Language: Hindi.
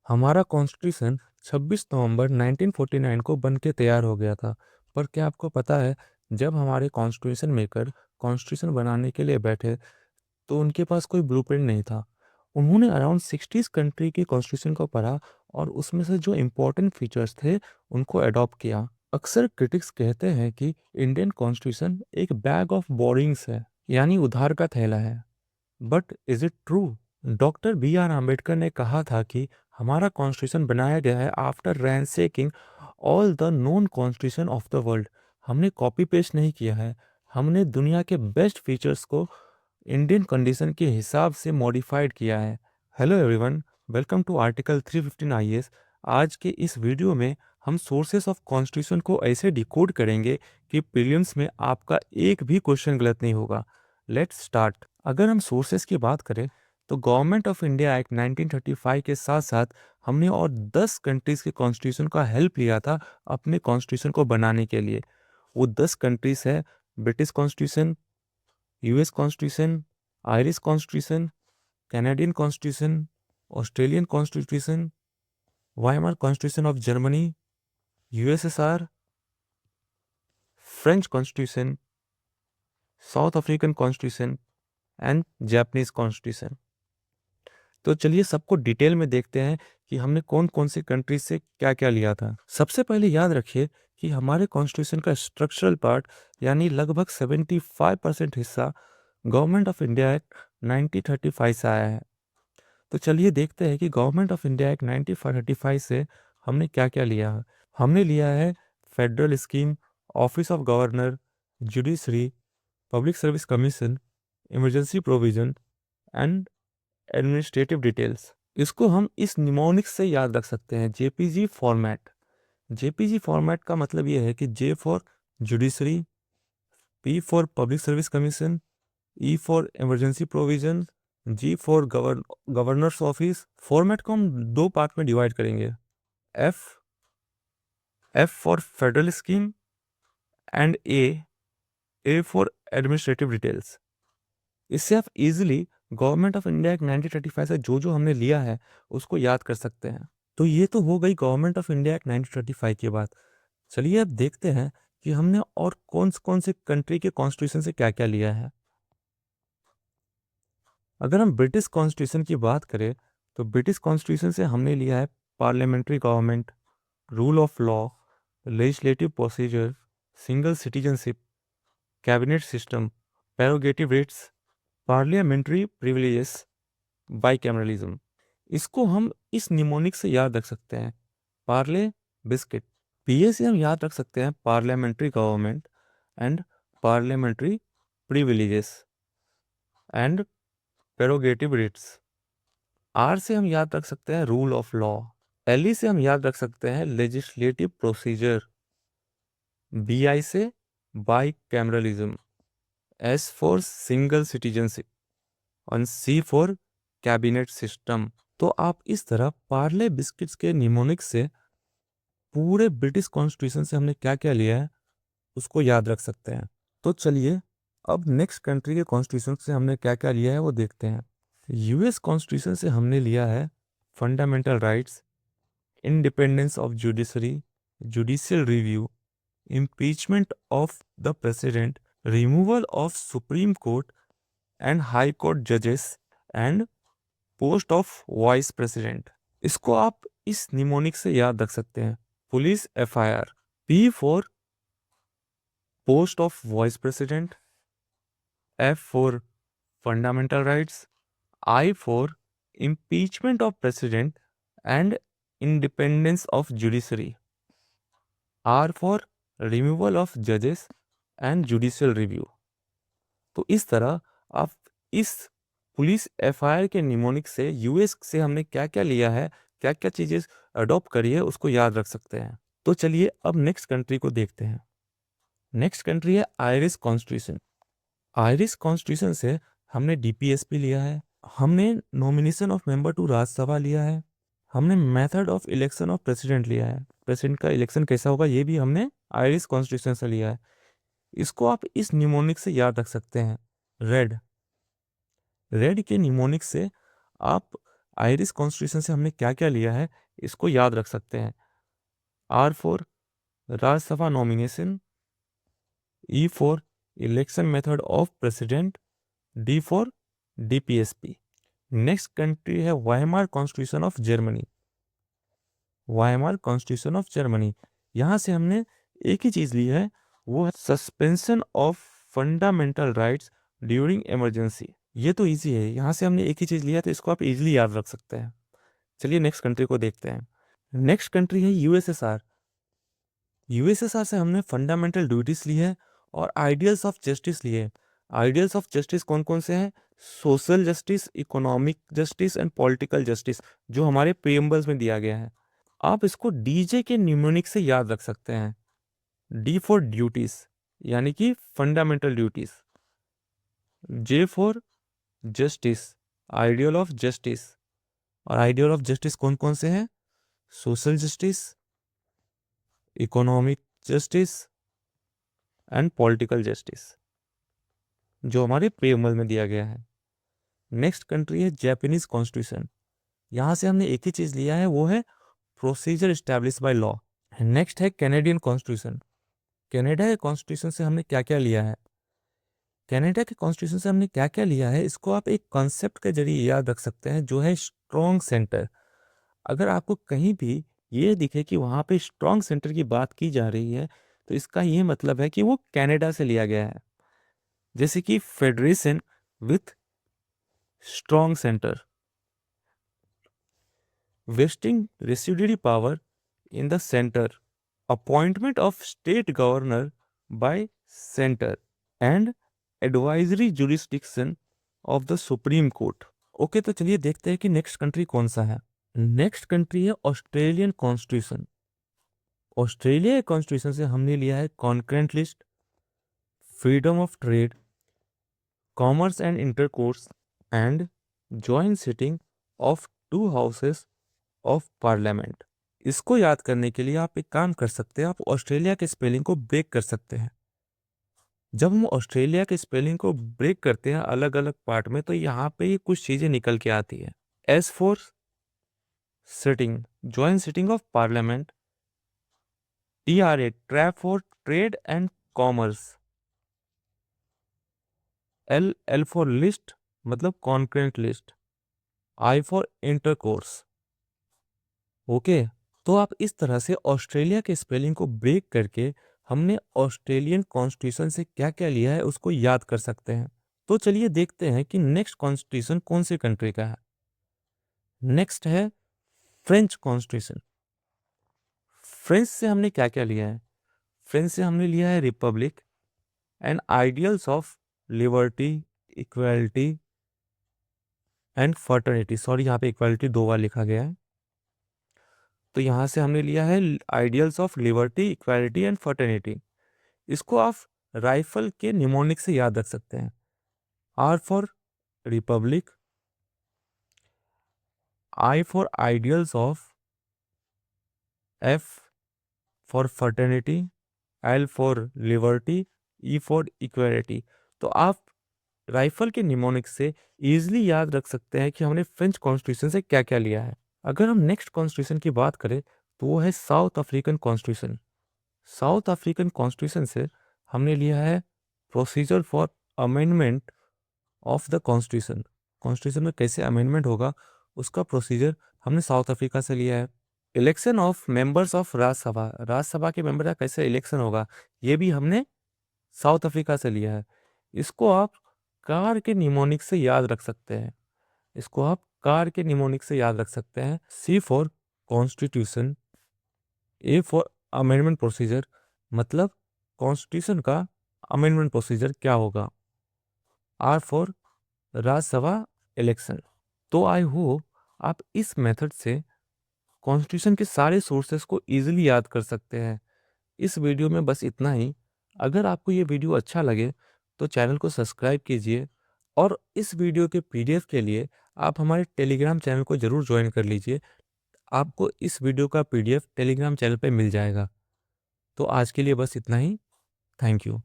हमारा कॉन्स्टिट्यूशन 26 नवंबर 1949 को बन के तैयार हो गया था। पर क्या आपको पता है, जब हमारे कॉन्स्टिट्यूशन मेकर कॉन्स्टिट्यूशन बनाने के लिए बैठे तो उनके पास कोई ब्लूप्रिंट नहीं था। उन्होंने अराउंड 60 कंट्री के कॉन्स्टिट्यूशन को पढ़ा और उसमें से जो इम्पोर्टेंट फीचर्स थे उनको अडॉप्ट किया। अक्सर क्रिटिक्स कहते हैं कि इंडियन कॉन्स्टिट्यूशन एक बैग ऑफ बोरिंग्स है, यानी उधार का थैला है। But is it true? Doctor B R Ambedkar ने कहा था कि हमारा कॉन्स्टिट्यूशन बनाया गया है after ransacking all the known constitution of the world. हमने कॉपी पेस्ट नहीं किया है, हमने दुनिया के बेस्ट फीचर्स को इंडियन कंडीशन के हिसाब से मॉडिफाइड किया है। Hello everyone, welcome to article 315 IAS. आज के इस वीडियो में हम सोर्सेस ऑफ कॉन्स्टिट्यूशन को ऐसे डिकोड करेंगे कि प्रीलिम्स में आपका एक भी क्वेश्चन गलत नहीं होगा। Let's start. अगर हम सोर्सेस की बात करें तो गवर्नमेंट ऑफ इंडिया एक्ट 1935 के साथ साथ हमने और 10 कंट्रीज के कॉन्स्टिट्यूशन का हेल्प लिया था अपने कॉन्स्टिट्यूशन को बनाने के लिए। वो 10 कंट्रीज है British constitution, US constitution, Irish constitution, Canadian constitution, Australian constitution, Weimar constitution of Germany, USSR, French constitution, south African constitution and Japanese constitution. तो चलिए सबको डिटेल में देखते हैं कि हमने कौन कौन से कंट्रीज से क्या क्या लिया था। सबसे पहले याद रखिए कि हमारे कॉन्स्टिट्यूशन का स्ट्रक्चरल पार्ट यानी लगभग 75% हिस्सा गवर्नमेंट ऑफ इंडिया एक्ट 1935 से आया है। तो चलिए देखते हैं कि गवर्नमेंट ऑफ इंडिया एक्ट 1935 से हमने क्या क्या लिया है। हमने लिया है federal scheme, office of governor, judiciary, public service commission, emergency provision and administrative details. इसको हम इस निमोनिक्स से याद रख सकते हैं, जेपीजी फॉर्मेट। जेपीजी फॉर्मेट का मतलब ये है कि J for judiciary, P for public service commission, E for emergency provision, G for governor's office. Format को हम दो पार्ट में डिवाइड करेंगे, F F for federal scheme and A for administrative details. इससे आप easily government of India act 1935 से जो जो हमने लिया है उसको याद कर सकते हैं। तो ये तो हो गई गवर्नमेंट ऑफ इंडिया एक्ट 1935 की बात। चलिए अब देखते हैं कि हमने और कौन से कंट्री के कॉन्स्टिट्यूशन से क्या क्या लिया है। अगर हम ब्रिटिश कॉन्स्टिट्यूशन की बात करें तो ब्रिटिश कॉन्स्टिट्यूशन से हमने लिया है parliamentary government, rule of law, legislative procedure, single citizenship, cabinet system, prerogative rates, parliamentary privileges, bicameralism. इसको हम इस निमोनिक से याद रख सकते हैं, पार्ले बिस्किट। पीए से हम याद रख सकते हैं parliamentary government and parliamentary privileges and prerogative rights. R से हम याद रख सकते हैं रूल ऑफ लॉ। एल से हम याद रख सकते हैं लेजिस्लेटिव प्रोसीजर। बी आई से bicameralism, S for single citizenship और सी फॉर कैबिनेट सिस्टम। तो आप इस तरह पार्ले बिस्किट्स के निमोनिक्स से पूरे ब्रिटिश कॉन्स्टिट्यूशन से हमने क्या क्या लिया है उसको याद रख सकते हैं। तो चलिए अब नेक्स्ट कंट्री के कॉन्स्टिट्यूशन से हमने क्या क्या लिया है वो देखते हैं। यूएस कॉन्स्टिट्यूशन से हमने लिया है fundamental rights, independence of judiciary, judicial review, impeachment of the president, removal of Supreme Court and High Court judges and post of vice president. इसको आप इस निमोनिक से याद रख सकते हैं, police FIR. P for post of vice president, F for fundamental rights, I for impeachment of president and independence of judiciary, R for removal of जजेस एंड जुडिशियल रिव्यू। तो इस तरह आप इस पुलिस एफआईआर के निमोनिक से यूएस से हमने क्या क्या लिया है, क्या क्या चीज़ें अडॉप्ट करी है उसको याद रख सकते हैं। तो चलिए अब नेक्स्ट कंट्री को देखते हैं। नेक्स्ट कंट्री है आयरिश कॉन्स्टिट्यूशन। आयरिश कॉन्स्टिट्यूशन से हमने डीपीएसपी लिया है, हमने nomination of member to Rajya Sabha लिया है, हमने method of election of president लिया है, प्रेसिडेंट का इलेक्शन कैसा होगा ये भी हमने आयरिश कॉन्स्टिट्यूशन से लिया है। इसको आप इस निमोनिक से याद रख सकते हैं, रेड। रेड के निमोनिक से आप आयरिश कॉन्स्टिट्यूशन से हमने क्या क्या लिया है इसको याद रख सकते हैं। R for Rajya Sabha nomination, E for election method of president, D for DPSP। Next country है Weimar constitution of Germany. Weimar constitution of Germany, यहाँ से हमने एक ही चीज ली है, वो है suspension of fundamental rights during emergency. ये तो इजी है, यहाँ से हमने एक ही चीज लिया तो इसको आप इजीली याद रख सकते हैं। चलिए नेक्स्ट कंट्री को देखते हैं। नेक्स्ट कंट्री है यूएसएसआर। यूएसएसआर से हमने फंडामेंटल ड्यूटीज ली है और आइडियल्स ऑफ जस्टिस लिए। आइडियल्स ऑफ जस्टिस कौन कौन से हैं? Social justice, economic justice and political justice, जो हमारे प्रीएम्बल्स में दिया गया है। आप इसको डीजे के न्यूमोनिक से याद रख सकते हैं। डी फॉर ड्यूटीज यानी कि fundamental duties, J for justice, ideal of justice. और आइडियल ऑफ जस्टिस कौन कौन से हैं? Social justice, economic justice and political justice, जो हमारे प्रीएम्बल में दिया गया है। नेक्स्ट कंट्री है जापानीज कॉन्स्टिट्यूशन। यहां से हमने एक ही चीज लिया है, वो है procedure establish by law. Next है कैनेडियन कॉन्स्टिट्यूशन। कनाडा के कॉन्स्टिट्यूशन से हमने क्या क्या लिया है? कनाडा के कॉन्स्टिट्यूशन से हमने क्या क्या लिया है इसको आप एक कॉन्सेप्ट के जरिए याद रख सकते हैं, जो है स्ट्रॉन्ग सेंटर। अगर आपको कहीं भी ये दिखे कि वहां पे स्ट्रॉन्ग सेंटर की बात की जा रही है तो इसका ये मतलब है कि वो कनाडा से लिया गया है। जैसे कि federation with strong centre, wasting residuary power in the centre, appointment of state governor bye centre and advisory jurisdiction of the supreme court. Okay, तो चलिए देखते हैं कि नेक्स्ट कंट्री कौन सा है। नेक्स्ट कंट्री है ऑस्ट्रेलियन कॉन्स्टिट्यूशन। ऑस्ट्रेलिया के कॉन्स्टिट्यूशन से हमने लिया है concurrent list, freedom of trade, commerce and intercourse and joint sitting of to houses of parliament. इसको याद करने के लिए आप एक काम कर सकते हैं, आप ऑस्ट्रेलिया के स्पेलिंग को ब्रेक कर सकते हैं। जब हम ऑस्ट्रेलिया के स्पेलिंग को ब्रेक करते हैं अलग अलग पार्ट में, तो यहाँ पे ये कुछ चीजें निकल के आती है। S for sitting, joint sitting of parliament. TRA, trap for trade and commerce. L for list, मतलब concurrent list. I for intercourse. Okay, तो आप इस तरह से ऑस्ट्रेलिया के स्पेलिंग को ब्रेक करके हमने ऑस्ट्रेलियन कॉन्स्टिट्यूशन से क्या क्या लिया है उसको याद कर सकते हैं। तो चलिए देखते हैं कि नेक्स्ट कॉन्स्टिट्यूशन कौन सी कंट्री का है। नेक्स्ट है फ्रेंच कॉन्स्टिट्यूशन। फ्रेंच से हमने क्या क्या लिया है? फ्रेंच से हमने लिया है Republic and ideals of liberty, equality and fraternity. Sorry, यहाँ पे इक्वालिटी दो बार लिखा गया है, तो यहाँ से हमने लिया है ideals of liberty, equality and fraternity. इसको आप राइफल के निमोनिक से याद रख सकते हैं। R for Republic, I for ideals of, F for fraternity, L for liberty, E for equality. तो आप राइफल के निमोनिक से इजीली याद रख सकते हैं कि हमने फ्रेंच कॉन्स्टिट्यूशन से क्या क्या लिया है। अगर हम नेक्स्ट कॉन्स्टिट्यूशन की बात करें तो वो है south African constitution. South African constitution से हमने लिया है procedure for amendment of the constitution. Constitution में कैसे अमेंडमेंट होगा उसका प्रोसीजर हमने साउथ अफ्रीका से लिया है। Election of members of Rajya Sabha, Rajya Sabha के मेंबर का कैसे इलेक्शन होगा ये भी हमने साउथ अफ्रीका से लिया है। इसको आप कार के निमोनिक से याद रख सकते हैं। इसको आप कार के निमोनिक से याद रख सकते हैं। C for constitution, A for amendment procedure, मतलब कॉन्स्टिट्यूशन का अमेंडमेंट प्रोसीजर क्या होगा। R for Rajya Sabha election. तो आई होप आप इस मेथड से कॉन्स्टिट्यूशन के सारे सोर्सेस को इजीली याद कर सकते हैं। इस वीडियो में बस इतना ही। अगर आपको ये वीडियो अच्छा लगे तो चैनल को सब्सक्राइब कीजिए और इस वीडियो के PDF के लिए आप हमारे टेलीग्राम चैनल को ज़रूर ज्वाइन कर लीजिए। आपको इस वीडियो का PDF टेलीग्राम चैनल पे मिल जाएगा। तो आज के लिए बस इतना ही। Thank you.